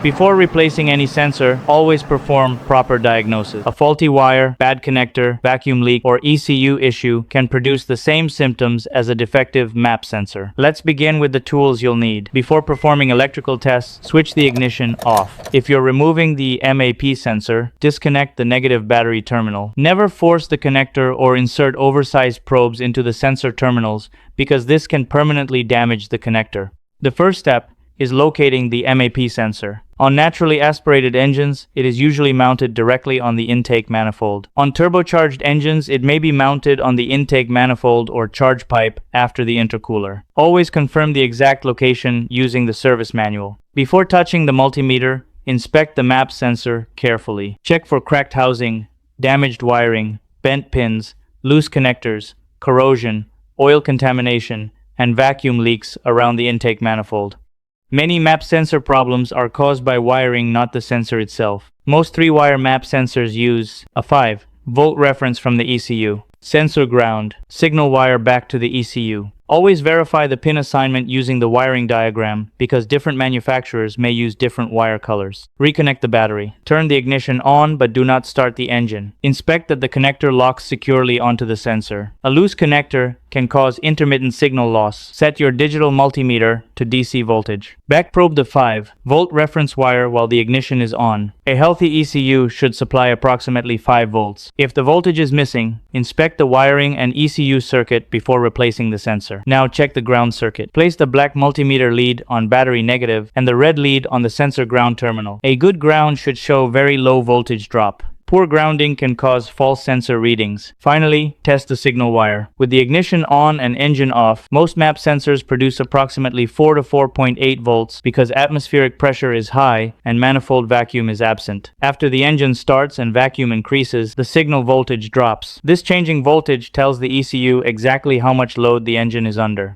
Before replacing any sensor, always perform proper diagnosis. A faulty wire, bad connector, vacuum leak, or ECU issue can produce the same symptoms as a defective MAP sensor. Let's begin with the tools you'll need. Before performing electrical tests, switch the ignition off. If you're removing the MAP sensor, disconnect the negative battery terminal. Never force the connector or insert oversized probes into the sensor terminals because this can permanently damage the connector. The first step is locating the MAP sensor. On naturally aspirated engines, it is usually mounted directly on the intake manifold. On turbocharged engines, it may be mounted on the intake manifold or charge pipe after the intercooler. Always confirm the exact location using the service manual. Before touching the multimeter, inspect the MAP sensor carefully. Check for cracked housing, damaged wiring, bent pins, loose connectors, corrosion, oil contamination, and vacuum leaks around the intake manifold. Many MAP sensor problems are caused by wiring, not the sensor itself. Most 3-wire MAP sensors use a 5-volt reference from the ECU. Sensor ground, signal wire back to the ECU. Always verify the pin assignment using the wiring diagram because different manufacturers may use different wire colors. Reconnect the battery. Turn the ignition on but do not start the engine. Inspect that the connector locks securely onto the sensor. A loose connector can cause intermittent signal loss. Set your digital multimeter to DC voltage. Back probe the 5-volt reference wire while the ignition is on. A healthy ECU should supply approximately 5 volts. If the voltage is missing, inspect the wiring and ECU circuit before replacing the sensor. Now check the ground circuit. Place the black multimeter lead on battery negative and the red lead on the sensor ground terminal. A good ground should show very low voltage drop. Poor grounding can cause false sensor readings. Finally, test the signal wire. With the ignition on and engine off, most MAP sensors produce approximately 4 to 4.8 volts because atmospheric pressure is high and manifold vacuum is absent. After the engine starts and vacuum increases, the signal voltage drops. This changing voltage tells the ECU exactly how much load the engine is under.